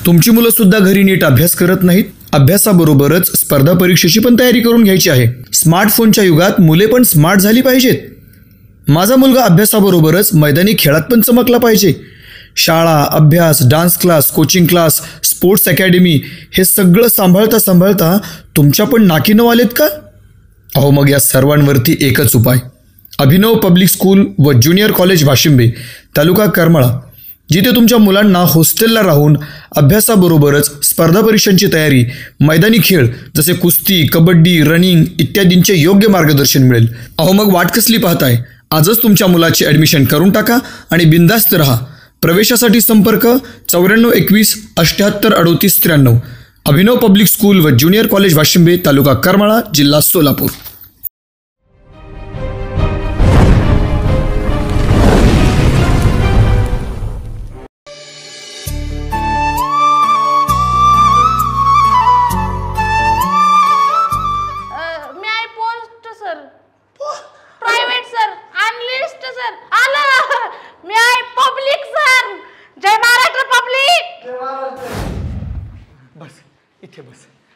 तुमची मुलं सुद्धा घरी नीट अभ्यास करत नाहीत. अभ्यासाबरोबरच स्पर्धा परीक्षेची पण तयारी करून घ्यायची आहे. स्मार्टफोनच्या युगात मुले पण स्मार्ट झाली पाहिजेत. माझा मुलगा अभ्यासाबरोबरच मैदानी खेळात पण चमकला पाहिजे. शाळा, अभ्यास, dance class, coaching class, sports academy हे सगळं सांभाळता तुमच्या पण नाकी नऊ आलेत का? अहो मग या सर्वांवरती एकच उपाय. अभिनव पब्लिक स्कूल व ज्युनियर कॉलेज वाशिंबे, तालुका करमाळा, जिथे तुमच्या मुलांना हॉस्टेलला राहून अभ्यासाबरोबरच स्पर्धा परीक्षांची तयारी, मैदानी खेळ जसे कुस्ती, कबड्डी, रनिंग इत्यादींचे योग्य मार्गदर्शन मिळेल. अहो मग वाट कसली पाहताय? आजच तुमच्या मुलाचे ॲडमिशन करून टाका आणि बिंदास्त रहा. प्रवेशासाठी संपर्क 9421 78 38 93. अभिनव पब्लिक स्कूल व ज्युनियर कॉलेज वाशिंबे, तालुका करमाळा, जिल्हा सोलापूर.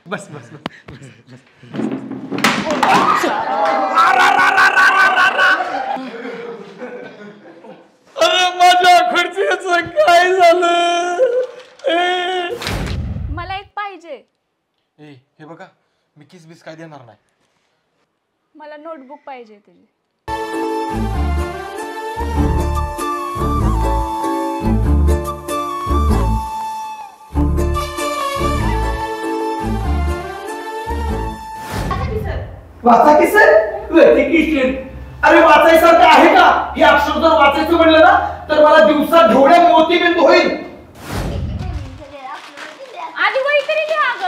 बस बस बस अरे माझ्या खुर्चीचं काय झालं? मला एक पाहिजे. हे बघा, मी किस बिस काय देणार नाही. मला नोटबुक पाहिजे तुझी. वाचा की सर? अरे वाचायसारखं आहे का? हे अक्षर जर वाचायचं म्हणलं ना तर मला दिवसात ढोळे मोतीबिंदू होईल. आधी वही तरी लिहा ग.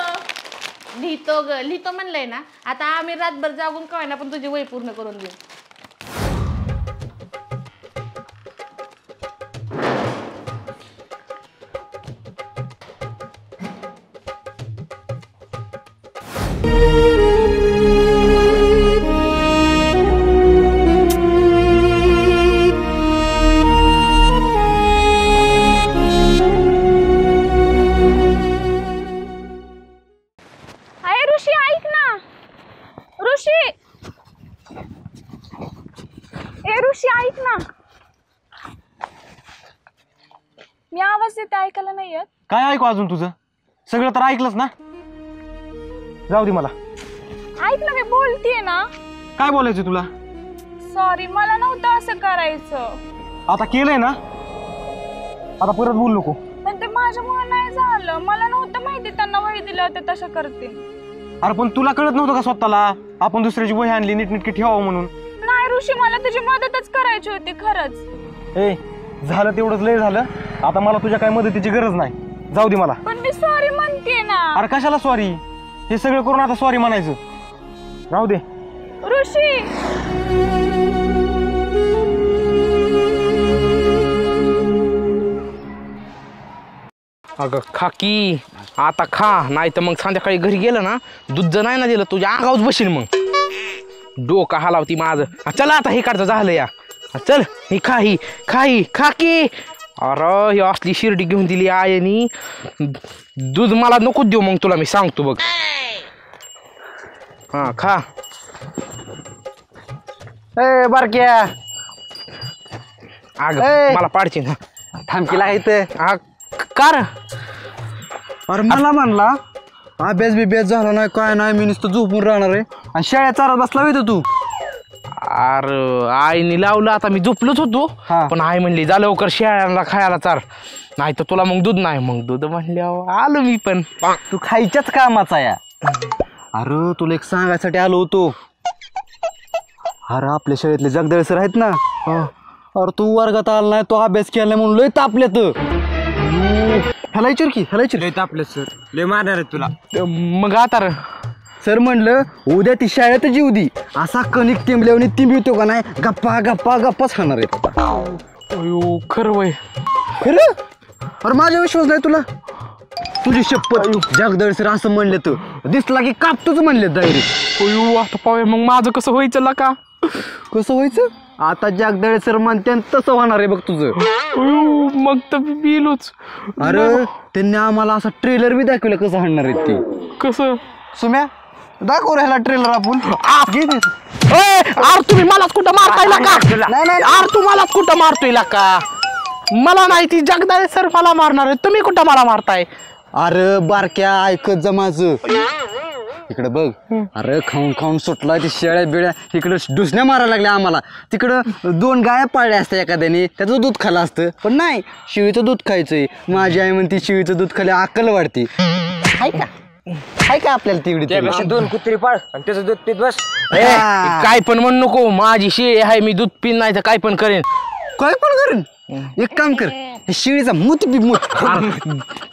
लिहितो म्हणलंय ना. आता आम्ही रातभर जागून काय ना पण तुझी वही पूर्ण करून देऊ. ऋषी ऐक ना. मी आवाज देते ऐकायला नाही येत. काय ऐकू अजून तुझं? सगळं तर ऐकलंच ना. जाऊ दे मला. ऐक ना, मी बोलतेय ना. काय बोलायचं तुला? सॉरी, मला नव्हतं असं करायचं. आता केलंय ना, आता परत बोल नको. पण ते माझ्यामुळे नाही झालं. मला नव्हतं माहिती त्यांना वही दिलं होतं तसं करते. अरे पण तुला कळत नव्हतं का स्वतःला आपण दुसऱ्याची वही आणली नीटनीटकी ठेवावं म्हणून? नाही ऋषी, मला तुझी मदतच करायची होती खरंच. झालं तेवढंच लय झालं. आता मला तुझ्या काय मदतीची गरज नाही. जाऊ दे मला. पण मी सॉरी म्हणते ना. अरे कशाला सॉरी? हे सगळं करून आता सॉरी म्हणायचं? राहू दे ऋषी. अगं खा की आता, खा. नाही तर मग संध्याकाळी घरी गेलं ना, दूध जर नाही ना दिलं तुझ्या आगाऊच बशील. मग डोका हलावती माझं. चला आता हे काढचं झालं या. चल ही खा की. अरे ही असली शिर्डी घेऊन दिली आईनी. दूध मला नको देऊ मग, तुला मी सांगतो बघ. हा खा. बारक्या अग मला पाडची ना. थांबकीला आहे कार. अरे मला म्हणला अभ्यास बिभ्यास झाला नाही काय नाही, मी नुसतं झोपून राहणार आहे आणि शाळेत चारत बसला होता तू. अरे आईने लावलं, आता मी झोपलोच होतो. पण आई म्हणली जा लवकर शेळ्यांना खायला चार, नाही तर तुला मग दूध नाही. मग दूध म्हणल्यावर आलो मी पण. तू खायच्याच कामाचा या. अरे तुला एक सांगायसाठी आलो होतो. अरे आपल्या शाळेतले जगदळे सर आहेत ना, अरे तू वर्गात आला नाही, तो अभ्यास केला नाही म्हणून लय तापल्यात. ह्याला विचार लय तापले सर, लय मारणार आहेत तुला. मग आता सर म्हणलं उद्या ती शाळेत जीव दी, असा कणिक टिंबल्यावर टिंबिवतो का नाही, गप्पा गप्पा गप्पाच खाणार आहेत. अयो खरं वय खरं. अरे माझा विश्वास नाही तुला? तुझी शपथ. जगदळ सर असं म्हणले तर दिसला की कापतोच म्हणले डायरेक्ट. अयो आता पावे मग माझं कसं व्हायचं का? कसं व्हायचं? आता जगदळे सर म्हणते तसं होणार आहे बघ तुझं. अयो, मग तर मी बिलोच. अरे त्यांनी आम्हाला असा ट्रेलर बी दाखवलं कसं हाणणार आहेत ते. कसं? सुम्या दाखव ह्याला ट्रेलर आपण. आर तुम्ही मलाच कुठं मारताय का? आर तू मलाच कुठं मारतोय का? मला नाही ती जगदाळे सर मला मारणार आहे, तुम्ही कुठं मला मारताय? अरे बारक्या ऐकत जा माझं. इकडे बघ. अरे खाऊन खाऊन सुटला ते शेळ्या बिळ्या इकडे डुसण्या मारायला लागल्या आम्हाला. तिकडं 2 गाया पाळल्या असत्या एखाद्याने त्याचं दूध खाल्लं असतं, पण नाही शिळीचं दूध खायचंय. माझी आई म्हणते शिळीचं दूध खाल्ल्या अक्कल वाढते. हाय का आपल्याला तेवढी? 2 कुत्री पाळ आणि त्याचं दूध पीत बस. काय पण म्हणू नको, माझी शेळी आहे, मी दूध पिन नाही तर काय पण करेन. काय पण करेन? एक काम कर, हे शिळीचा मूत बी मूत.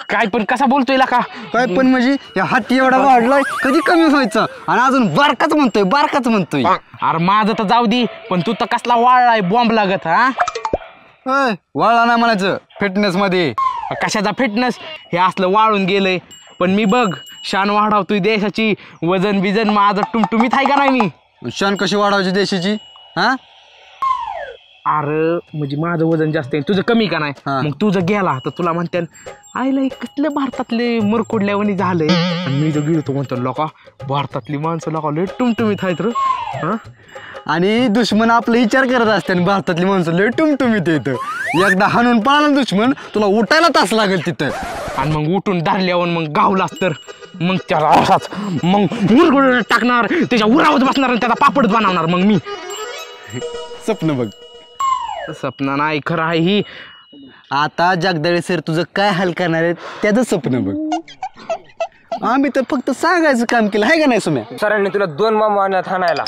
काय पण कसा बोलतोय का? काय पण म्हणजे या हाती एवढा वाढलाय कधी कमी व्हायचा आणि अजून बारकाच म्हणतोय. अरे माझं तर जाऊ दे, पण तू तर कसला वाळलाय बॉम्ब लागत. हा वाळला ना म्हणायचं फिटनेस मध्ये. कशाचा फिटनेस? हे असलं वाळून गेलंय. पण मी बघ शान वाढवतोय देशाची. वजन बिजन माझं टुमटुमीत आहे का नाही? मी शान कशी वाढवायची देशाची? हा अरे म्हणजे माझं वजन जास्त आहे, तुझं कमी का नाही? मग तुझं गेला तर तुला म्हणते आईला कसले भारतातले मरकोडल्यावानी झालंय. आणि मी जर गेलो तो म्हणतो लोका भारतातली माणसं लोका लय टुमटुमीत आहेत. हा आणि दुश्मन आपला विचार करत असते आणि भारतातली माणसं लय टुमटुमीत येतं. एकदा हाणून पळाला दुश्मन तुला उठायला तास लागेल तिथं. आणि मग उठून धारल्यावर मग गावलास तर मग त्याला असाच मग मुरगुड टाकणार, त्याच्या उरावत बसणार आणि त्याचा पापड बनवणार. मग मी स्वप्न बघ. स्वप्न नाही खरं आहे ही. आता जगदळे सर तुझं काय हाल करणार आहे त्याचं स्वप्न बघ. आम्ही तर फक्त सांगायचं काम केलं आहे का नाही सुम्या? सरांनी तुला 2 मामा आणत हाणायला.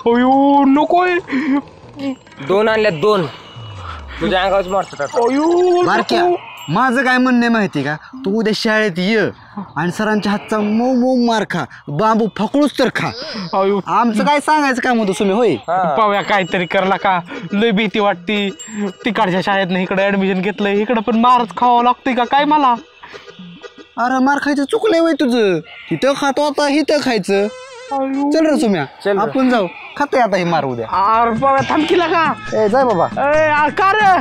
अयो नकोय. 2 आणल्या 2 तुझ्या अंगावरच मारतात. बारक्या माझं काय म्हणणं आहे माहिती का? तू उद्या शाळेत ये आणि सरांच्या हातचा मऊ मऊ मार खा, बांबू फकळूच तर खा. आमचं काय सांगायचं काम होतं सुमे? होय पाव्या काहीतरी करला का? लय भीती वाटती. तिकडच्या शाळेत इकडे ऍडमिशन घेतलंय, इकडे पण मारच खावं लागतंय का काय मला? अरे मार खायचं चुकलंय वय तुझं. तिथं खातो आता इथं खायचं. चल रे सुम्या आपण जाऊ. खातोय आता हे मार उद्या. अरे पाव्या थांबकीला का? जाय बाबा. का रे?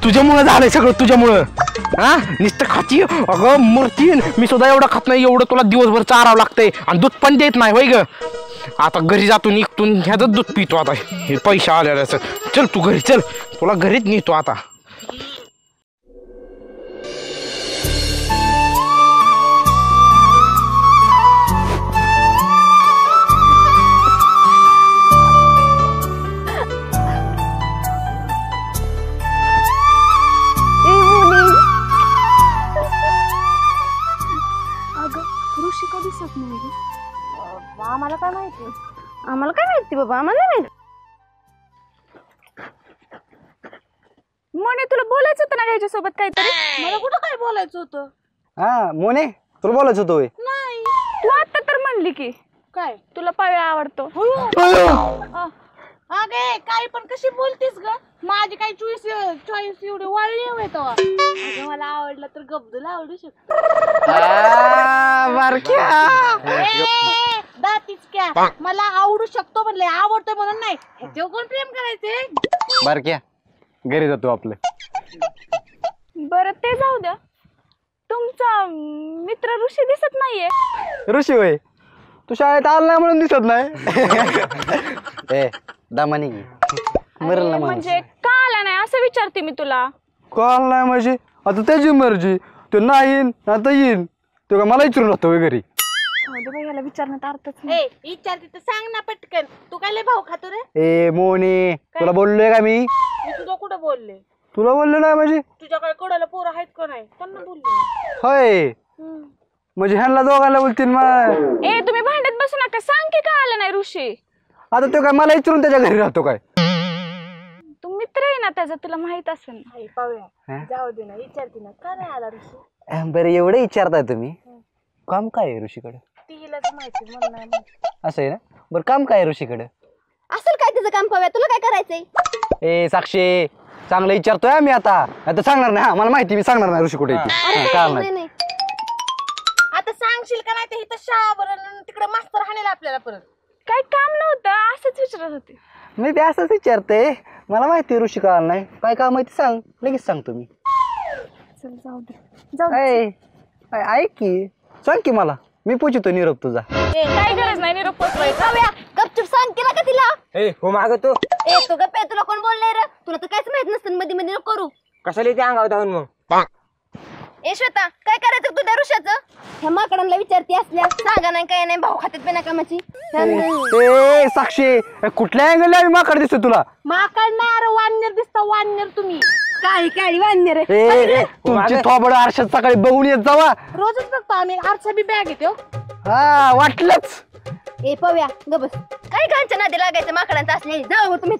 तुझ्यामुळं झालंय सगळं, तुझ्यामुळं. हा नुसतं खाती अगं मरतीन. मी सुद्धा एवढं खात नाही, एवढं तुला दिवसभर चारावं लागतंय आणि दूध पण देत नाही होय ग. आता घरी जातो निघतून ह्याच दूध पितो आता हे पैसे आल्याचं. चल तू घरी चल, तुला घरीच नेतो आता. आम्हाला काय माहिती? आम्हाला काय माहिती बाबा, आम्हाला नाही माहिती. मोने तुला बोलायचं होतं ना त्याच्यासोबत काहीतरी? मला कुठं काय बोलायचं होतं? हा मोने तुला बोलायचं होतं? नाही तू आता तर म्हणली की काय तुला पाव्या आवडतो. अगे काही पण कशी बोलतीस ग? माझी काही चॉईस एवढी वाढली हवे तेव्हा. मला आवडलं तर गब्दूला आवडू शकतो. दातीच क्या मला आवडू शकतो म्हणले, आवडतोय म्हणून नाही. ह्याच्यावर कोण प्रेम करायचे? बारक्या घरी जातो आपलं. बरं ते जाऊ द्या. तुमचा मित्र ऋषी दिसत नाहीये. ऋषी होय? तू शाळेत आला नाही म्हणून दिसत नाही. ए दामानी मरल ना म्हणजे का आला नाही असं विचारते मी तुला. कॉल नाही म्हणजे आता त्याची मर्जी. तो नाही येईन आता येईन. तो का मला विचारून राहतो घरी? याला विचारण्यात अर्थच नाही. विचारते तर सांग ना पटकन. तू काय लय भाऊ खातो रे? ए मोने तुला बोललोय का मी? तुझा कुठं बोलले? तुला बोललो नाही म्हणजे? तुझ्या काय कोणाला पोरं आहेत का नाही त्यांना बोलले. होय म्हणजे ह्यांना दोघांना बोलतील मला. ए तुम्ही भांडत बसू नका, सांग की का आला नाही ऋषी? आता तो काय मला विचारून त्याच्या घरी राहतो काय? तू मित्र आहे ना त्याचा, तुला माहित असेल ना. जाऊ दे ना, विचारते ना का नाही आला ऋषी. बरं एवढं विचारताय तुम्ही? काम काय आहे ऋषीकडे? तिलाच माहिती मला नाही माहिती. असं आहे ना. बरं काम काय आहे ऋषीकडे? असेल काय तुझं काम पाव्या, तुला काय करायचंय? ए साक्षी चांगलं विचारतोय मी आता. आता सांगणार नाही. हा मला माहिती, मी सांगणार नाही ऋषी कुठे काय नाही. आता सांगशील का नाही ते इथं शाळा बरं तिकडे मास्तर हाणेल आपल्याला परत. काय काम नव्हतं, असंच विचारत होते. मी ते असंच विचारते. मला माहिती ऋषी का आला नाही. काय काम माहिती सांग, लगेच सांगतो मी. चल जाऊ दे. ऐक की, सांग की मला, मी पोचतो निरोप तुझा. काय गरज नाही निरोप पोचवायचा. गपचूप सांग केला का तिला? हो माग तो तू गप्प आहे, तुला कोण बोलले रे? तुला तर काहीच माहित नसतं, मध्ये मध्ये नको करू. कशाला ते अंगावर धावून मग श्वेता, काय करायचं तुझ्या ऋषाचं? ह्या माकडांना विचारती असल्या, सांगा नाही काय नाही, भाऊ खात्यात बिना कामाची. ए साक्षी, कुठल्या अँगल आम्ही माकड दिसतो तुला? माकड नाही अरे, वानर दिसता, वानर तुम्ही. काळी काळी वाढणार तुमची थोबड आरशात सकाळी बघून येत जावा. रोजच बघतो आम्ही, आरसा बी बॅग येतो. हा वाटलंच. ए पव्या गबस, काय घालच्या नादी लागायचं माकडांचं असले. जाऊ तुम्ही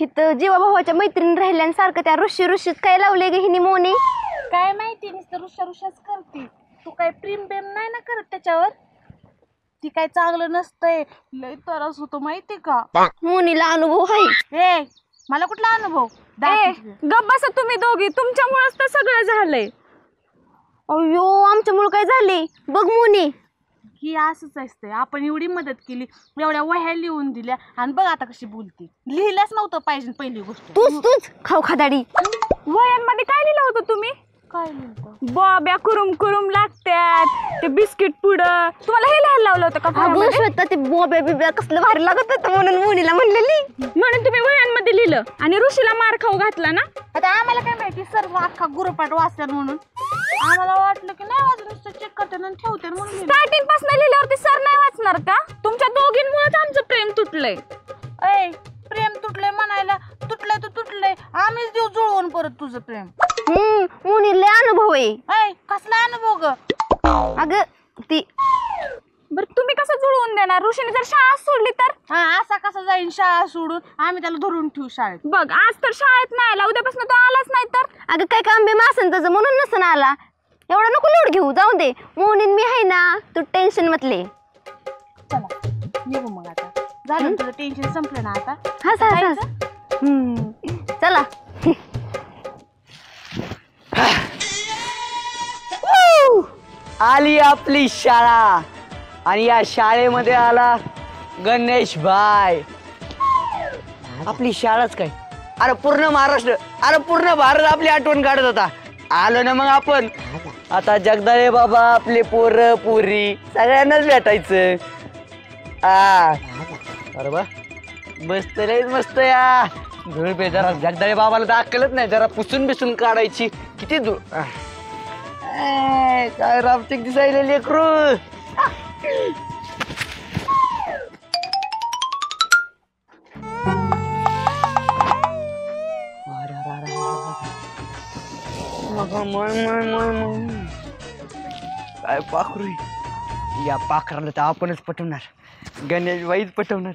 इथं जीवा भावाच्या मैत्रिणी राहिल्यासारखं त्या ऋषीत काय लावले ग हिनी मोनी? काय माहिती, नुसतं रुषाच करते. तू काय प्रेम बेम नाही ना करत त्याच्यावर. ती काय चांगलं नसतंय, लय त्रास होतो माहितीये का. मोनीला अनुभव आहे. मला कुठला अनुभव? गप्प बसा तुम्ही दोघी, तुमच्यामुळेच तर सगळं झालंय. अयो आमच्यामुळे काय झाले बघ मोनी. ही असंच असतंय, आपण एवढी मदत केली, एवढ्या वह्या लिहून दिल्या, आणि बघ आता कशी बोलते. लिहिल्याच नव्हतं पाहिजे पहिली गोष्ट. तूच खाऊ खादाडी. वह्यांमध्ये काय लिहिलं होतं तुम्ही? काय लिहिलं? बॉब्या कुरुम लागत्यात, ते बिस्किट पुडं. तुम्हाला हे लिहायला लावलं होतं का अगं वह्यांमध्ये? श्वेता, ते बोब्या बिब्या कसलं भारी लागत होतं म्हणून मोनीला म्हणलेली. म्हणून तुम्ही वह्यांमध्ये लिहिलं आणि ऋषीला मार खाऊ घातला ना. आता आम्हाला काय माहिती सर्व अख्खा गुरुपाठ वाचतात म्हणून. आम्हाला वाटलं की नाही वाचून नुसतं चेक करतात आणि ठेवतात म्हणून लिहिलं. स्टार्टिंग पासून लिहिल्यावरती सर नाही वाचणार का? तुमच्या दोघींमुळेच आमचं प्रेम तुटलंय. प्रेम तुटलंय म्हणायला, तुटलंय तर तुटलंय, आम्हीच देऊ जुळवून परत तुझं प्रेम. मोनीला अनुभव आहे. कसला अनुभव ग? अगं ती बरं तुम्ही कसं जुळवून देणार? ऋषीने जर शाळा सोडली तर? असा कसा जाईन शाळा सोडून? आम्ही त्याला धरून ठेवू शाळेत. बघ आज तर शाळेत नाही आला, उद्यापासून तो आलाच नाही तर? अगं काय काम बे मासन त्याचं म्हणून नसन आला. एवढा नको लोड घेऊ, जाऊ दे. मोनीन मी आहे ना, तू टेन्शन मतले. चला निघू मग आता. झालं तुझं टेन्शन संपलं ना आता. हस. चला. आली आपली शाळा आणि या शाळेमध्ये आला गणेश भाई. आपली शाळाच काय, अरे पूर्ण महाराष्ट्र, अरे पूर्ण भारत आपली आठवण काढत होता. आलो ना मग आपण. आता जगदाळे बाबा, आपले पोरं पुरी सगळ्यांनाच भेटायचं. अरे बा मस्त लय मस्त या धूळ पे. जरा जगदाळे बाबाला तर अक्कलच नाही, जरा पुसून बिसून काढायची. किती धूळ. काय रामचिक दिसायले लेकरू. काय पाखरू. या पाखराला तर आपणच पटवणार, गणेश बाईच पटवणार.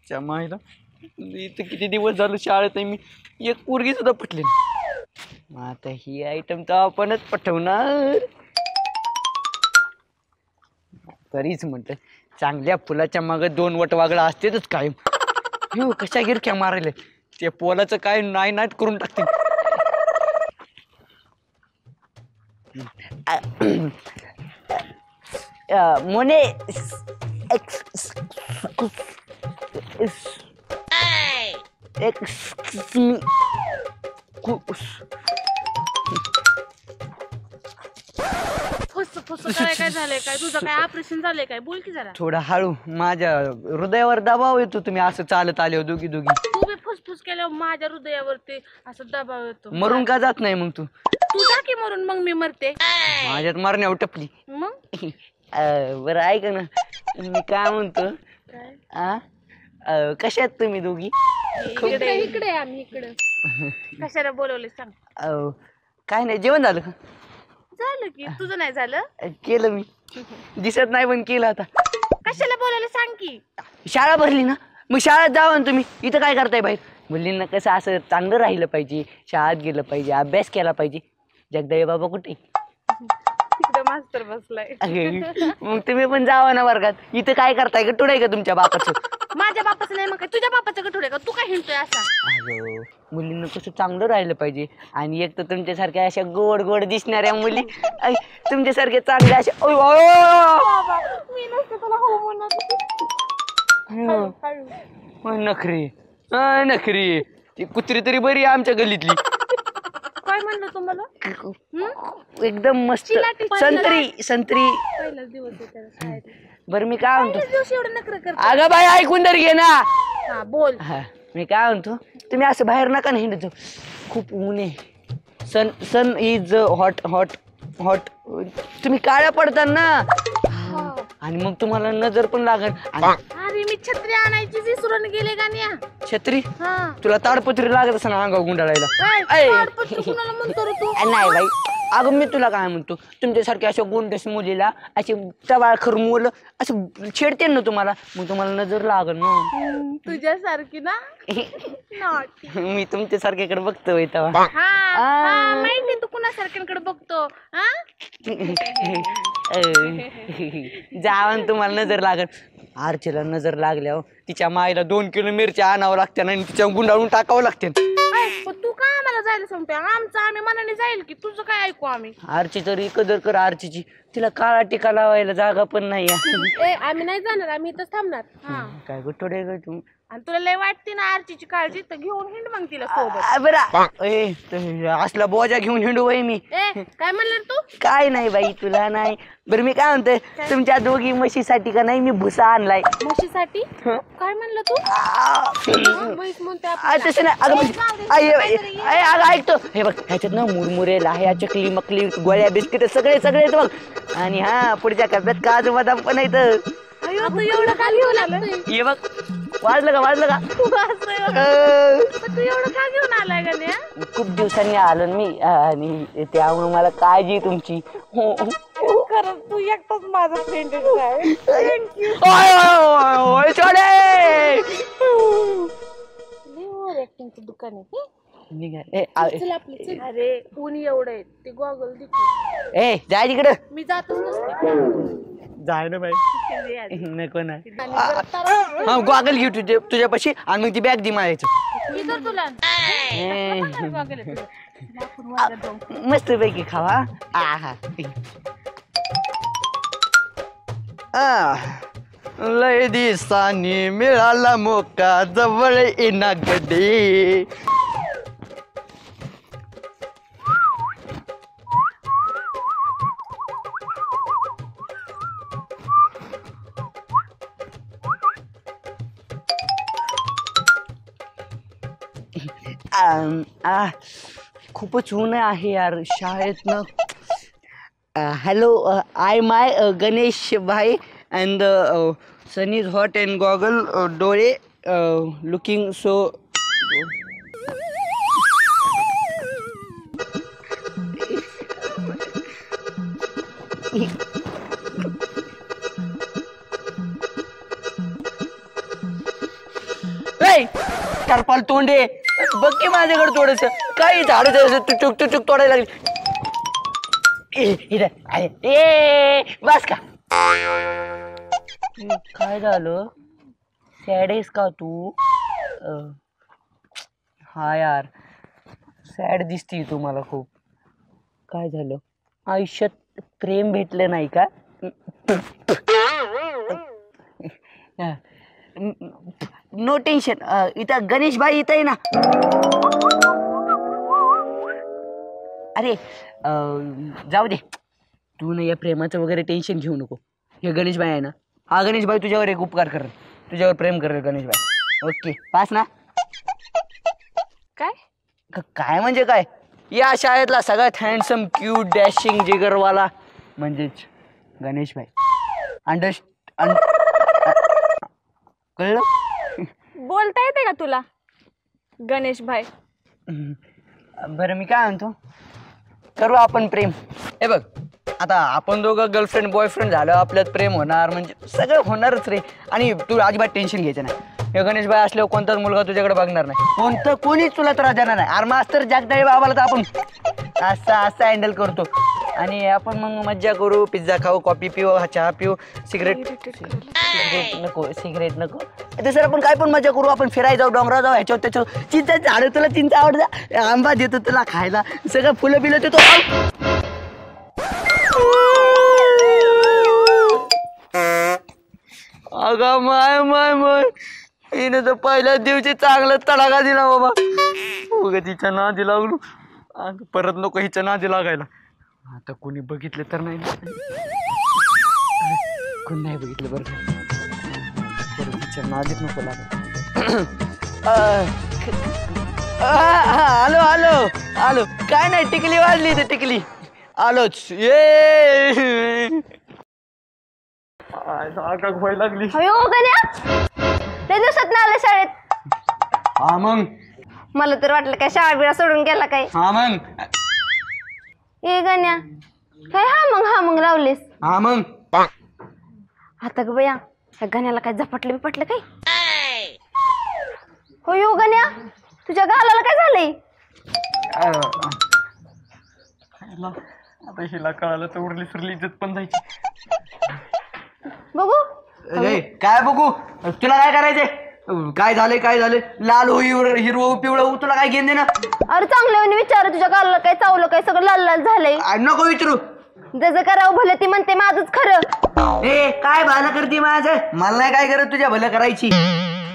त्या माईला इथं किती दिवस झालं शाळेत आहे, मी एक पोरगी सुद्धा पटली नाही. आता ही आयटम तर आपणच पटवणार. तरीच म्हणत चांगल्या फुलाच्या मागे दोन वटवागळा असतेच कायम. हो कशा गिरक्या मारायला, त्या पोलाचं काय नाय नाट करून टाकते. मोने काय झालंय? काय तुझं काय ऑपरेशन झालंय? काय बोल की जरा. थोडा हळू, माझ्या हृदयावर दबाव येतो. तुम्ही असं चालत आले हो दोघी. तू बी फुसफुस केल्यावर माझ्या हृदयावरती असं दबाव येतो. मरून का जात नाही मग तू? तू जा की मरून, मग मी मरते. माझ्यात मरण्यावर टपली. मग बरं ऐक ना, मी काय म्हणतो, कशा आहेत तुम्ही दोघी? इकडे आम्ही इकडे. कशाला बोलवले सांग? काय नाही, जेवण झालं का? झालं की. तुझं नाही झालं? केलं मी, दिसत नाही पण केलं. आता कशाला बोलवलं सांग की. शाळा भरली ना, मग शाळेत जावा ना तुम्ही. इथं काय करताय बाहेर? मुलींना कसं असं चांगलं राहिलं पाहिजे, शाळेत गेलं पाहिजे, अभ्यास केला पाहिजे. जगदाळे बाबा कुठे? तिकडे मास्तर बसलाय. मग तुम्ही पण जावा ना वर्गात. इथं काय करताय गटूड आहे का तुमच्या बापाचं? माझ्या बापाचं नाही मग काय तुझ्या बापाचं गठुड आहे का? तू काय हिंडतोय असा? अगं मुलींना कसं चांगलं राहिलं पाहिजे. आणि एक तर तुमच्यासारख्या अशा गोड गोड दिसणाऱ्या मुली तुमच्यासारख्या चांगल्या अशा मी नसते तुला हो म्हणत. नखरी नखरी. ती कुत्री तरी बरी आहे आमच्या गल्लीतली. काय म्हणलं तुम्हाला? एकदम मस्त चिलाटी. संत्री संत्री. पहिलाच दिवस आहे त्याला शाळेत. बरं मी काय म्हणतो, पहिल्याच दिवशी एवढं नखरं करतो. अगं बाई ऐकून तर घे ना. हा बोल. हा मी काय म्हणतो, तुम्ही असं बाहेर नका ना हिंडत जाऊ. खूप ऊन आहे. सन इज हॉट हॉट हॉट. तुम्ही काळ्या पडता ना आणि मग तुम्हाला नजर पण लागल. अरे मी छत्री आणायची विसरून गेले गाण्या. छत्री हा तुला ताडपत्री लागत असं ना अंगावर गुंडाळायला. कुणाला म्हणतो रे तू? नाही बाई अगं मी तुला काय म्हणतो, तुमच्यासारख्या अशा गोंडस मुलीला अशी टवाळ खरून मुलं असं छेडते ना तुम्हाला, मग तुम्हाला नजर लागल ना. तुझ्यासारखी ना. मी तुमच्यासारख्याकडे बघतोय तेव्हा. हा माहिती तू कुणासारख्यांकडे बघतो. जावं तुम्हाला नजर लागल. आरचीला नजर लागल्यावर तिच्या माईला 2 किलो मिरच्या आणावं लागते आणि तिच्या गुंडाळून टाकावं लागते. तू काय आम्हाला जायला सांगतोय? आमचं आम्ही मनाने जाईल की तुझं काय ऐकू आम्ही? आरची तरी कदर कर आरचीची. तिला काळा टिका लावायला जागा पण नाही. आम्ही नाही जाणार, आम्ही इथंच थांबणार. काय गुटोडे ग तू. आणि तुला लय वाटते ना आरचीची काळजी, तर घेऊन हिंड मग तिला सोबत. बरं असला बोजा घेऊन हिंडू बाई मी. काय म्हणलं तू? काय नाही बाई तुला नाही. बरं मी काय म्हणतोय, तुमच्या दोघी म्हशीसाठी का नाही मी भुसा आणलाय. म्हशीसाठी? काय म्हणलं तू? म्हैस म्हणते तसं नाही अगं ऐकतो. हे बघ ह्याच्यात ना मुरमुरे लाह्या चकली मकली गोळ्या बिस्किट सगळे सगळे आहेत बघ. आणि हा पुढच्या कप्प्यात काजू बदाम पण आहेत. तू एवढं का घेऊन आलं? हे बघ वाजलं का वाजलं का? तू एवढं का घेऊन आलाय का? खूप दिवसांनी आलो मी आणि त्यामुळे मला काळजी आहे तुमची. खरंच तू एकटाच माझा फ्रेंड आहे. ऍक्टिंगचं दुकान आहे. अरे ऊन एवढं आहे ते गॉगल दिसते. ए जाय तिकडं. मी जातच नसते. जाय ना बाई नको ना. हा गॉगल घेऊ तुझ्यापाशी आणि मग ती बॅग दि मारायचं. तुला मस्त पैकी खावा. लय दिवसांनी मिळाला मोका जवळ येना गडे. खूपच ऊन आहे यार शाळेत ना. हॅलो आय माय गणेश भाई and sun is hot and goggle डोळे लुकिंग सो. टरपाल तोंडे बघ की माझ्याकडे थोडस काही झाड टुचुक टुचुक तोडायला लागली. बस का काय झालं? सॅड आहेस का तू? हा यार सॅड दिसती तू मला खूप. काय झालं? आयुष्यात प्रेम भेटलं नाही का? No tension. इथं गणेश भाई इथं आहे ना. अरे जाऊ दे तू ना या प्रेमाचं वगैरे टेन्शन घेऊ नको. हे गणेश भाई आहे ना, हा गणेश भाई तुझ्यावर एक उपकार करेल, तुझ्यावर प्रेम करेल गणेश भाई. ओके पास ना. काय काय म्हणजे काय? या शाळेतला सगळ्यात हँडसम क्यूट डॅशिंग जिगरवाला म्हणजेच गणेश भाई. कळलं? बोलता येते का तुला गणेश भाई? बरं मी काय म्हणतो, करू आपण प्रेम. हे बघ आता आपण दोघं गर्लफ्रेंड बॉयफ्रेंड झालं, आपल्यात प्रेम होणार म्हणजे सगळं होणारच रे. आणि तू अजिबात टेन्शन घ्यायचं नाही. हे गणेश भाई असल्यावर कोणताच मुलगा तुझ्याकडे बघणार नाही, कोणीच तुला त्रास देणार नाही. अरे मास्तर जगदाळे बाबाला तर आपण असं हँडल करतो. आणि आपण मग मज्जा करू, पिझ्झा खाऊ, कॉफी पिऊ, चहा पिऊ, सिगरेट नको, सिगरेट नको. तसं आपण काय पण मजा करू. आपण फिरायला जाऊ, डोंगरावर जाऊ, ह्याच्यावर त्याच्यावर. चिंचा झाडं, तुला चिंचा आवडतं, आंबा देतो तुला खायला, सगळं फुलं बिलं देतो. अगं माय माय माय, हिनं तर पहिल्याच दिवशी चांगला तडाखा दिला बाबा. उगा तिच्या नादी लागलो. परत नको हिच्या नादी लागायला. आता कोणी बघितलं तर नाही, कोणी नाही बघितलं बरं. परत तिच्या नादीत नको लागायला. आलो आलो आलो. काय नाही, टिकली वाजली तर टिकली. आलोच. ये व्हायला लागली. लय दिवसात ना आला शाळेत. हा मग मला तर वाटलं काय शाळा बिळा सोडून गेला काय. हा मग ए गण्या, काय हा मग लावलीस. हा मग आता ग बया, ह्या गण्याला काय झपटलं बिपटलं काय. हो यो गण्या, तुझ्या गालाला काय झालंय. आता हिला कळालं तर उरली सुरली इज्जत पण जायची. बघू काय बघू, तुला काय करायचंय. काय झालंय, लाल हो, हिरवं पिवळं हो, तुला काय घेऊन दे ना. अरे चांगलं विचार, तुझ्या गालाला काय चावलं काय, सगळं लाल लाल झालंय. नको विचारू. जसं करावं भलं ती म्हणते माझंच खरं. ए काय भलं करते माझं, मला नाही काय करत तुझ्या भलं करायची.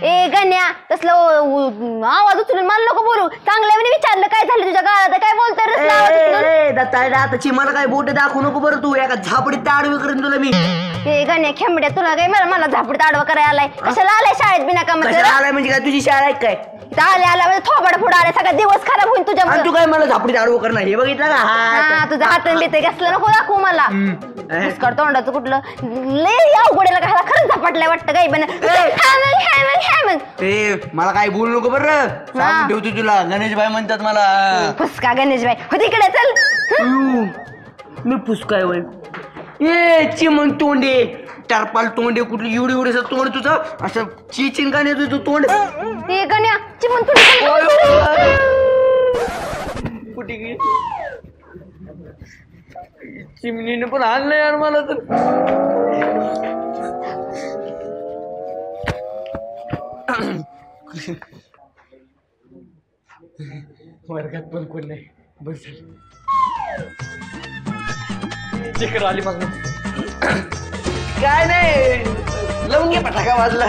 ए गण्या, तसलं आवाज उचलून मला नको बोलू. चांगल्या विचारलं काय झालं तुझ्या गालात, काय बोलतोय. दाताची मला काय बोट दाखवू नको बरं. तू एका झापडीत आडवी करेन तुला मी. ए गण्या खेंबड्या, तुला काय मला झापडीत आडवा करायला आलाय. कशाला आलाय शाळेत बिना कामाचं. आलाय म्हणजे काय, तुझी शाळा आहे काय. आल्या म्हणजे थोबड पुढे आले, सगळा दिवस खराब होईल तुझ्या. तू काय मला झापडीत आडवं करणार, हे बघितलं का. हा तुझा हात लिहिते कसलं नको दाखवू मला. तोंडाचं कुठलं लय अवघडेला घाला, खरंच झपाटलाय वाटतं काही पण. मला काय बोलू नको बरं. ठेवतो तुला, गणेशबाई म्हणतात मला. फुसका गणेशबाई हो तिकडे चल. मी फुसकाय वय. ए चिमण तोंडे, टारपाल तोंडे, कुठली एवढी एवढे तोंड तुझं, असं चिचिन का नाही तुझं तोंड. ए गण्या चिमण कुठे गेली चिमणीने पण आणलं यार मला तर. वर्गात पण कोण नाही. बस चक्कर आली मग. काय नाही, लावून घे फटाका वाजला.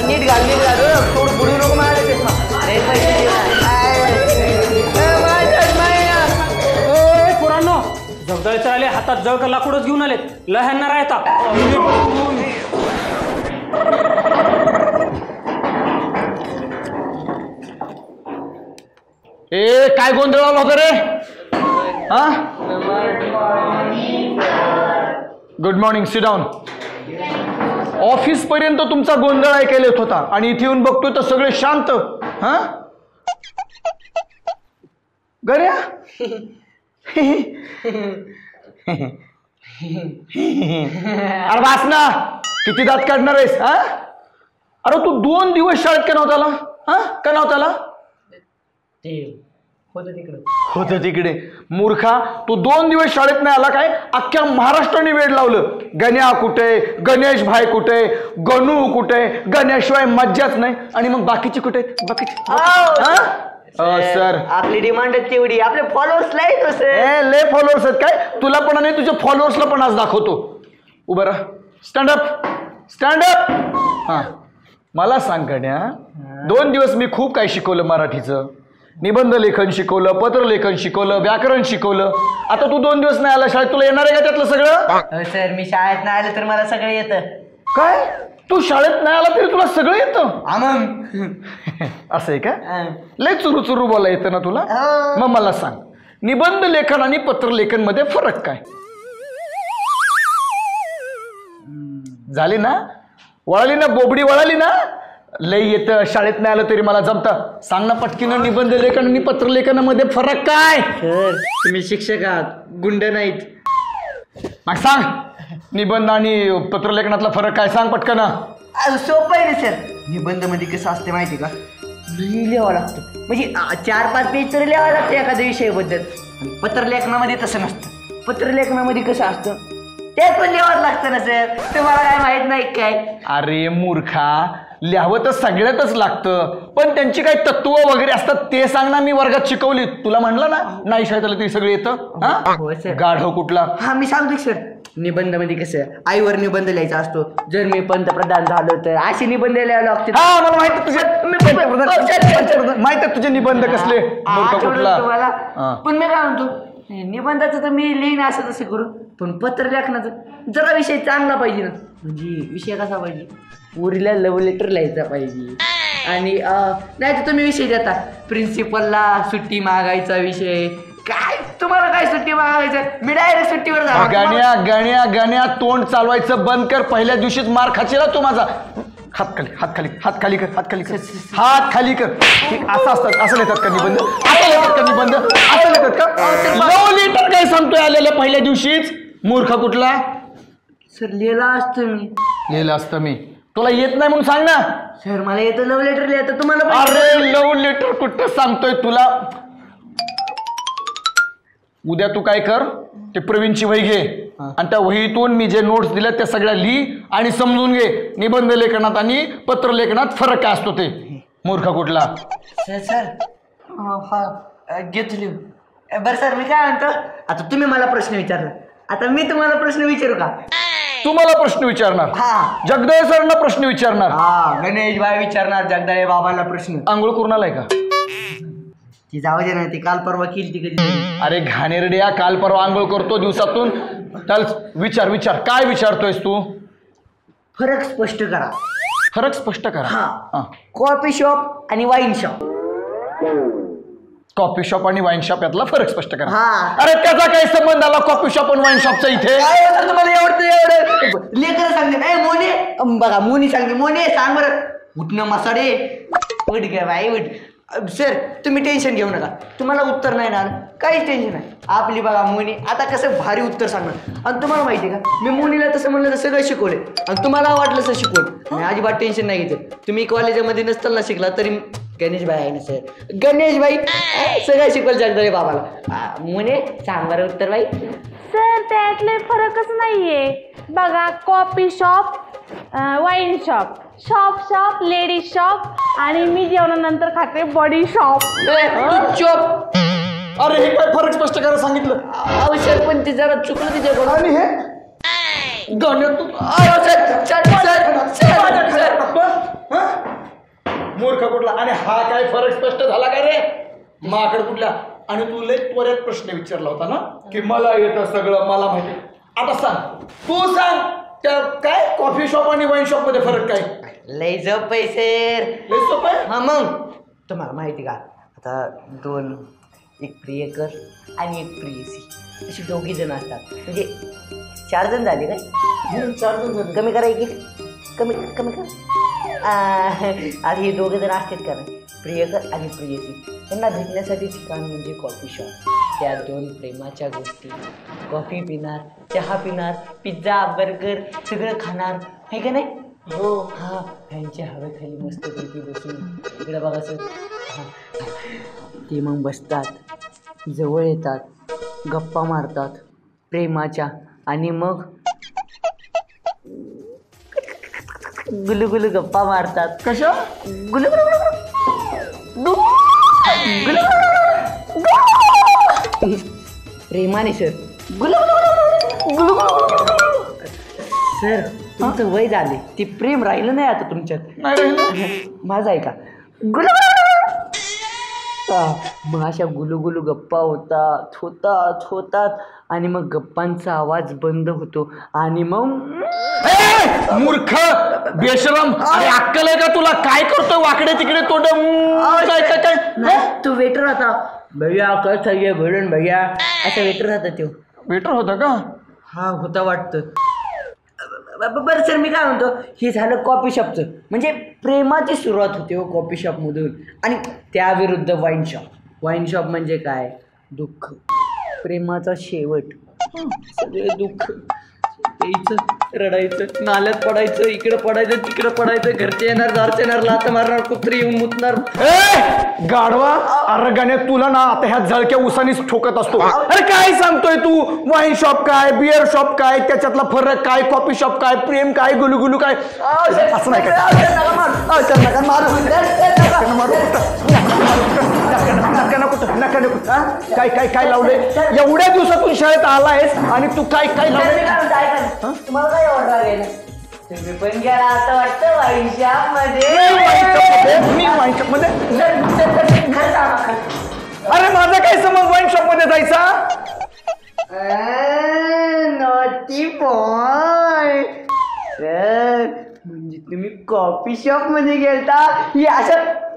नीट घाल थोडं बुडू नको मला. पुरानो जगदळचे आले, हातात जग लाकूडच घेऊन आलेत. लह्यांना राहता. ए काय गोंधळ आला होता रे. हा good morning, sit down. Office पर्यंत तुमचा गोंधळ ऐकायला येत होता आणि इथे येऊन बघतोय तर सगळे शांत. हा गऱ्या, अरे वास ना, किती दात काढणार आहेस. हा अरे तू 2 दिवस शाळेत का नव्हता आला. हा का नव्हता आला. होतं तिकडे मूर्खा. तू 2 दिवस शाळेत नाही आला काय, अख्ख्या महाराष्ट्राने वेळ लावलं. गण्या कुठे, गणेश भाई कुठे, गणू कुठे, गण्याशिवाय मज्जाच नाही. आणि मग बाकीचे कुठे, सर आपली डिमांड तेवढी, आपले फॉलोअर्स लय फॉलोअर्स आहेत काय तुला पण, आणि तुझ्या फॉलोअर्सला पण आज दाखवतो. उभं राहा, स्टँडअप स्टँडअप. हा मला सांग गण्या, 2 दिवस मी खूप काही शिकवलं. मराठीचं निबंध लेखन शिकवलं, पत्रलेखन शिकवलं, व्याकरण शिकवलं. आता तू 2 दिवस नाही आला शाळेत, तुला येणार आहे का त्यातलं सगळं. सर मी शाळेत नाही आलं तर मला सगळं येतं. काय तू शाळेत नाही आला तरी तुला सगळं येतं. असं आहे का. लय चुरू चुरू बोला येतं ना तुला. मग मला सांग, निबंध लेखन आणि पत्रलेखन मध्ये फरक काय. झाली ना, वळाली ना बोबडी, वळाली ना. लय येतं, शाळेत नाही आलं तरी मला जमतं. सांग ना पटकीनं, निबंध लेखन आणि पत्रलेखनामध्ये फरक काय. सर तुम्ही शिक्षक आहात, गुंड नाहीत. मग सांग, निबंध आणि पत्रलेखनातला फरक काय, सांग पटकन. सोपं आहे ना सर. निबंध मध्ये कसं असते माहिती का, लई लिहावं लागतं, म्हणजे 4-5 पेज तरी लिहावं लागतं एखाद्या विषयाबद्दल. पत्रलेखनामध्ये तसं नसतं. पत्रलेखनामध्ये कसं असतं, त्यात पण लिहावं लागतं ना सर. तुम्हाला काय माहित नाही काय? अरे मूर्खा, लिहावं तर सगळ्यातच लागतं, पण त्यांची काही तत्व वगैरे असतात ते सांग ना. मी वर्गात शिकवली, तुला म्हणलं ना नाही शाळेत ते सगळे येतं. हो सर. गाढव कुठला. हा मी सांगतो सर, निबंध मध्ये कसं आईवर निबंध लिहायचा असतो. जर मी पंतप्रधान झालो तर असे निबंध लिहायला लागते. हा मला माहिती माहित आहे तुझे निबंध कसले. मूर्ख कुठला. पण मी काय म्हणतो, निबंधाचं तर मी लिहिण असं तसं करू, पण पत्र लेखनाचं जरा विषय चांगला पाहिजे ना. म्हणजे विषय कसा पाहिजे, पोरीला लव्ह लेटर लिहायचा पाहिजे. आणि नाही तर तुम्ही विषय देता प्रिन्सिपलला सुट्टी मागायचा विषय. काय तुम्हाला काय सुट्टी मागायचं, मी डायरेक्ट सुट्टीवर जाणार. गण्या तोंड चालवायचं बंद कर. पहिल्या दिवशीच मार खाचीला तू माझा. हात खाली कर. असं असतात, असं लिहितात का निबंध, असं लिहितात का. लव्ह लेटर काय सांगतोय आलेल्या पहिल्या दिवशीच. मूर्ख कुठला. सर लिहिलं असतं मी. तुला येत नाही म्हणून सांग ना. सर मला येतं लव्ह लेटर लिहायचं. तुम्हाला अरे लव्ह लेटर कुठं सांगतोय तुला. उद्या तू काय कर, ते प्रवीणची वही घे आणि त्या वहीतून मी जे नोट्स दिल्या त्या सगळ्या लिही आणि समजून घे. निबंध लेखनात आणि पत्र लेखनात फरक काय असतो ते. मूर्ख कुठला. सर घेतो लिहून. बरं सर मी काय म्हणतो, आता तुम्ही मला प्रश्न विचारला, आता मी तुम्हाला प्रश्न विचारू का. तुम्हाला प्रश्न विचारणार. हा. जगदळे सरांना प्रश्न विचारणार. हा गणेश भाई विचारणार जगदाळे बाबाला प्रश्न. आंघोळ करून आलाय का. ती जाऊ दे ना, ती काल परवा केली ती कधी. अरे घाणेरड्या, काल परवा आंघोळ करतो दिवसातून. चल विचार काय विचारतोयस तू. फरक स्पष्ट करा. फरक स्पष्ट करा. हा. कॉफी शॉप आणि वाईन शॉप. कॉफी शॉप आणि वाईन शॉप यातला फरक स्पष्ट करा. हा. अरे त्याचा काय संबंध आला कॉफी शॉप आणि वाईन शॉपचा इथे. काय होतं तुम्हाला एवढं लेकर सांगते मोने. बघा मोनी सांगते, मोने सांग बरं. उठणं मसाडे उठ गे बाई उठ. सर तुम्ही टेन्शन घेऊ नका, तुम्हाला उत्तर नाही ना, काहीच टेन्शन नाही. आपली बघा मोनी आता कसं भारी उत्तर सांगणार. आणि तुम्हाला माहिती आहे का, मी मोनीला तसं म्हणलं तर सगळं शिकवले आणि तुम्हाला वाटलं तसं शिकवलं. आणि अजिबात टेन्शन नाही घेत. तुम्ही कॉलेजामध्ये नसताना शिकला तरी गणेश भाई आहे ना सर. गणेश भाई सगळं शिकवलं जगदळे बाबाला. मोने सांग बरं उत्तर बाई. सर त्यातले फरकच नाहीये. बघा coffee shop, wine shop, shop ladies shop आणि मी जेवणानंतर खाते बॉडी शॉप. चोप. अरे हे काय फरक स्पष्ट करायला सांगितलं. आवश्यक पण ते जरा चुकलं तिच्याकडून. आणि हे मूर्ख कुठला. आणि हा काय फरक स्पष्ट झाला का रे माकड कुठला. आणि तू लय त्वरेत प्रश्न विचारला होता ना की मला येतं सगळं, मला माहिती. आता सांग, तू सांग त्या काय कॉफी शॉप आणि वाईन शॉप मध्ये फरक काय. लय जप पैसे. लय सोपं आहे. हा मग तुम्हाला माहिती का, आता दोन, एक प्रियकर आणि एक प्रियसी अशी 2 जण असतात. म्हणजे 4 जण झाले काय. 4 जण झाले. कमी करा की कमी कर. आता हे 2 जण असतात का नाही, प्रियकर आणि प्रियसी. त्यांना भेटण्यासाठी ठिकाण म्हणजे कॉफी शॉप. त्या 2 प्रेमाच्या गोष्टी, कॉफी पिणार, चहा पिणार, पिझ्झा बर्गर सगळं खाणार आहे का नाही. हो. हा फॅनच्या हवेखाली मस्त पैकी बसून इकडे बघा सर. ते मग बसतात, जवळ येतात, गप्पा मारतात प्रेमाच्या. आणि मग गुलुगुलू गप्पा मारतात. कशा. प्रेमाने सर. सर तुमचं वय झाले, ते प्रेम राहिलं नाही आता तुमच्यात. नाही राहिलं. माझं आहे का. मग अशा गुलुगुलू गप्पा होतात आणि मग गप्पांचा आवाज बंद होतो. आणि मग मूर्ख बेशरम. अरे अक्कल आहे का तुला. काय करतोय वाकडे तिकडे तोंड. तू वेटर होता भैया, कसं आहे भरण भैया, असा वेटर होता तो. वेटर होता का. हा होता वाटतं. बरं सर मी काय म्हणतो, हे झालं कॉफी शॉपचं. म्हणजे प्रेमाची सुरुवात होते हो कॉफी शॉपमधून. आणि त्याविरुद्ध वाईन शॉप. वाईन शॉप म्हणजे काय, दुःख, प्रेमाचा शेवट, सगळे दुःख प्यायचं रडायचं, नाल्यात पडायचं, इकडे पडायचं, तिकडे पडायचं, घरचे येणार, दारचे येणार, लात मारणार, कुत्री येऊन मुतणार. गाढवा, अरे गाण्या तुला ना आता ह्या जळक्या उसानीच ठोकत असतो. अरे काय सांगतोय तू? वाईन शॉप काय, बिअर शॉप काय, त्याच्यातला फरक काय, कॉफी शॉप काय, प्रेम काय, गुलुगुलू काय, असं नाही का? काय काय काय लावले? एवढ्या दिवसातून शाळेत आलायस आणि तू काय काय लावले? तुम्हाला काय आवडणार? तुम्ही पण गेला असं वाटतं वाईन शॉप मध्ये. मी वाईन शॉप मध्ये? अरे माझा काय संबंध वाईन शॉप मध्ये जायचा? नॉटी बॉय सर, म्हणजे तुम्ही कॉफी शॉप मध्ये गेलता ही असं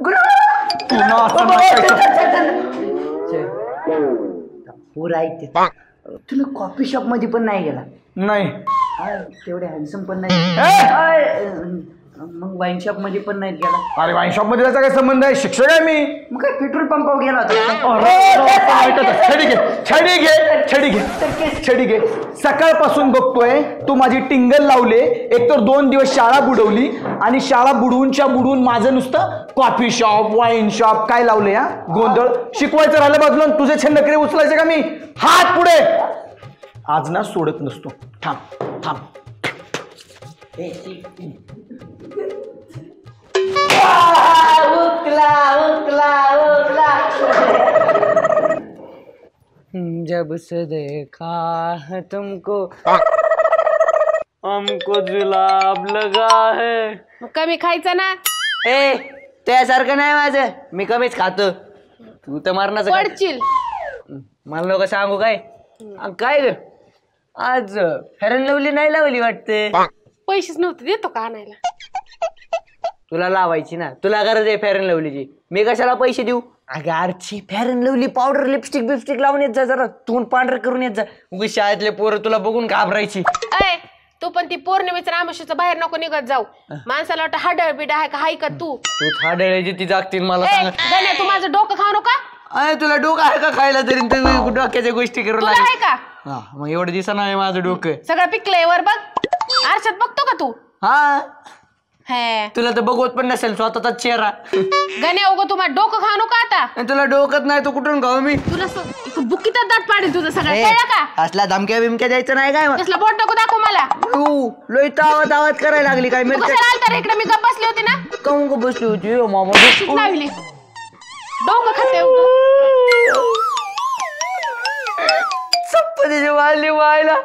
तुम्ही कॉफी शॉप मध्ये पण नाही गेला? नाही. तेवढे हॅन्डसम पण नाही. मग वाईन शॉप मध्ये पण नाही गेला? अरे वाईन शॉप मध्ये त्याचा काय संबंध आहे? शिक्षक आहे मी. मग काय पेट्रोल पंपावर गेला होता? छडी घे. सकाळपासून बघतोय तू माझी टिंगल लावले. एकतर 2 दिवस शाळा बुडवली आणि शाळा बुडवून माझं नुसतं कॉफी शॉप, वाईन शॉप काय लावले. हा गोंधळ शिकवायचं राहिलं बाजूला, तुझे छंद नखरे उचलायचे का मी? हात पुढे. आज ना सोडत नसतो. थांब. जब से देखा है तुमको हमको जुलाब लगा है. कमी खायचं ना. त्यासारखं नाही माझं, मी कमीच खातो. तू तर मारणार पडशील. मला लोक सांगू काय? काय ग आज फेरन लवली नाही लावली वाटते? पैसेच नव्हते, देतो का आणायला? तुला लावायची ना, तुला गरज आहे फेरन लवलीची, मी कशाला पैसे देऊ? अगं आरची, फेरन लवली पावडर, लिपस्टिक बिपस्टिक लावून येत जा, जरा तोंड पांढर करून येत जा. उगी शाळेतले पोरं तुला बघून घाबरायची. अय तू पण ती पौर्णिमेच्या आमोशीचं बाहेर नको निघत जाऊ. माणसाला वाटतं हाडळ बिड आहे का? हाय का तू? तू थाडळ्याची ती जागतील मला सांग. गण्या, तू माझं डोकं खाऊ नका. अरे तुला डोकं आहे का खायला? तरी तू डोक्याच्या गोष्टी करू तुला लागली. आहे का? हा मग एवढं दिसत नाही माझं डोकं. सगळं पिकलंय वर बघ. आरशात बघतो का तू? हा हे तुला तर बघवत पण नसेल स्वतःचा चेहरा. गण्या, उगं तू माझं डोकं खाऊ नका आता. आणि तुला डोकत नाही, तू कुठून खाऊ मी? तुला बुकीतच दात पाडेल तुझं सगळं, कळलं का? असला धमक्या बिमक्या द्यायचं नाही काय? तसला बोट नको दाखव मला. लोई तावत आवाज करायला लागली काय? मी कशाला आलता रे इकडे? मी गप्प बसली होती ना. काऊन का बसली होती मामा? लावली डोकं खाते. चप्पतीची वाजली व्हायला.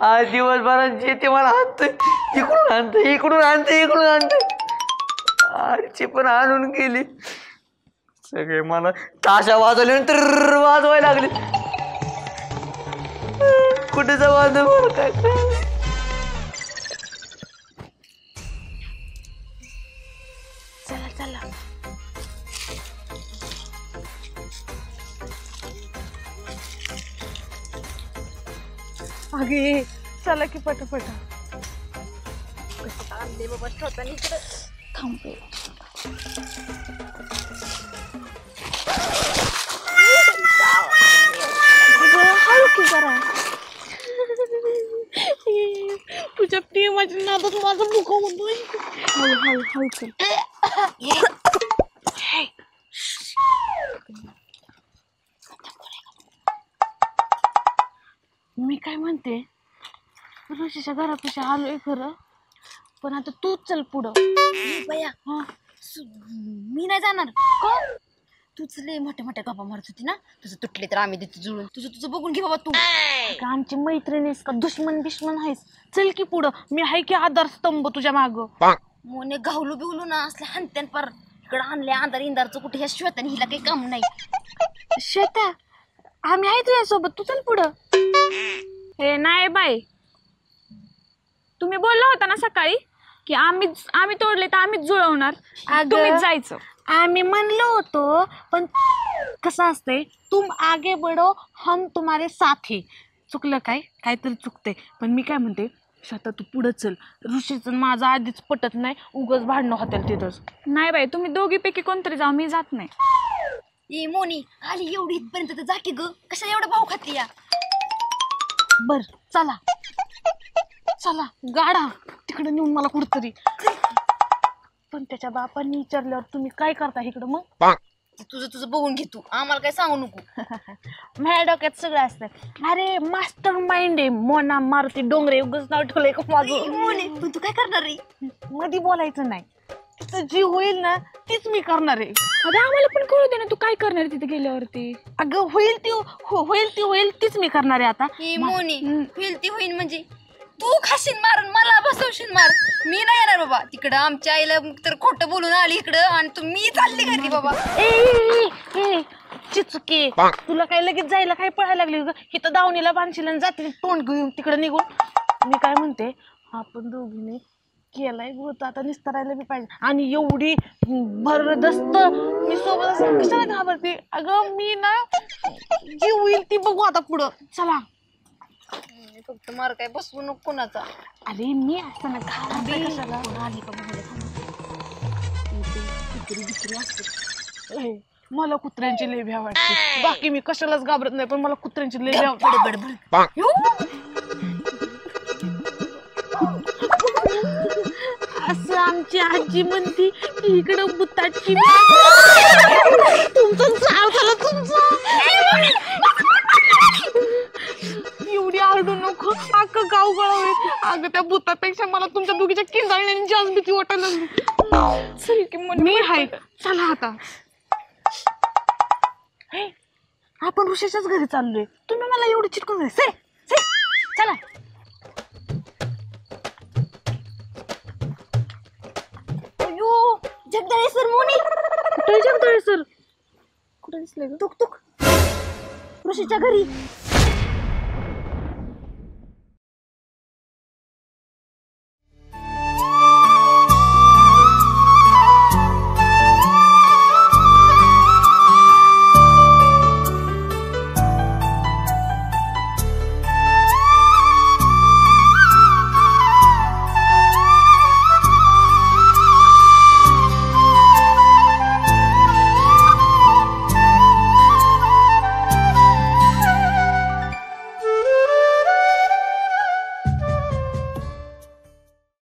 आज दिवसभरात जे ते मला आणतंय, इकडून आणतंय, इकडून आणतंय, इकडून आणतंय. आरची पण आणून गेली. सगळे मला ताशा वाजवल्यानंतर वाजवायला लागले. कुठेचा वाजव मला काय कळलं? चला अगे चला की पटापट. थांबे. हळू की जरा. तुझ्या प्रेमाच्या नादात माझं मुख होतोय. हळू चल. मी काय म्हणते, ऋषीच्या घरापाशी आलोय खरं, पण आता तूच चल पुढं. बया मी नाही जाणार. का? तूच लय मोठ्या मोठ्या गप्पा मारत होती ना. तुझं तुटले तर आम्ही देतो जुळून. तुझं बघून घे बाबा तू. आमची मैत्रिणीस का दुश्मन बिश्मन आहेस? चल की पुढं, मी आहे की आधारस्तंभ तुझ्या माग. मोने गावलू बिवलू ना असल्या हनत्यान पार इकडं आणले अंधार इंदारचं. कुठे ह्या श्वेताने हिला काही काम नाही. श्वेता, आम्ही आहे तुझ्यासोबत, तू चल पुढं. हे नाही बाई, तुम्ही बोलला होता ना सकाळी की आम्ही तोडले तर आम्हीच जुळवणार, तुम्हीच जायचं. आम्ही म्हणलो होतो, पण कसं असतंय, तुम आगे बढो हम तुम्हारे साथ है. चुकलं काहीतरी चुकते. पण मी काय म्हणते, स्वतः तू पुढं चल. ऋषीचं माझं आधीच पटत नाही, उगाच भांडणं होतील तिथंच. नाही बाई, तुम्ही दोघीपैकी कोणतरी जाऊ, मी जात नाही. ए मोनी आली एवढी इथपर्यंत तर जा की ग. कशा एवढा भाव खाते या? बर चला. चला गाडा तिकडे नेऊन मला कुठतरी. पण त्याच्या बापांनी विचारल्यावर तुम्ही काय करता इकडं मग? तुझं तुझं बघून घे तू, आम्हाला काय सांगू नको. माझ्या डोक्यात सगळं असतं. अरे मास्टर माइंड आहे मोना मारुती डोंगरे, उगाच नाव ठेवलंय का माझं. पण तू काय करणार रे? मध्ये बोलायचं नाही. तिथं जी होईल ना तीच मी करणार आहे. अगं आम्हाला पण कळू दे ना तू काय करणार आहे तिथे गेल्यावरती. अगं होईल ती होईल तीच मी करणार आहे आता. मोनी होईल ती होईल म्हणजे तू खाशील मारून मला बसवशील मार. मी नाही येणार बाबा तिकडं. आमच्या आईला तर खोटं बोलून आली इकडं आणि तू मी चालली घरी बाबा. ए चिचके, तुला काय लगेच जायला काय पळायला लागली ग? इथं दावणीला बांधशील आणि जातील तोंड घेऊन तिकडे निघून. मी काय म्हणते, आपण दोघीने केलाय गोत आता निस्तरायला बी पाहिजे. आणि एवढी भरदस्त मी सोबत असं कशाला घाबरते? अगं मी ना जी होईल ती बघू आता पुढं. चला फक्त मार काय बसवू नको कोणाचा. अरे मी असताना घाबरते कशाला? आली का बघायला. मला कुत्र्यांची लय भ्या वाटते. बाकी मी कशालाच घाबरत नाही, पण मला कुत्र्यांची लय भ्या वाटते. असं आमची आजी म्हणती की इकडं बुताची तुमचं चाव झालं तुमचं. एवढी आरडू नको, अख्खं गाव गळावे. अगं त्या भूतापेक्षा मला तुमच्या दोघीच्या किंजाळण्याची जास्त भीती वाटायला लागली. मी हाय. चला आता आपण ऋषीच्याच घरी चाललोय. तुम्ही मला एवढी चिटकून चला. अयो जगदळे सर मोनी. कुठे जगदळे सर? कुठे दिसले ग? तुक तुक ऋषीच्या घरी.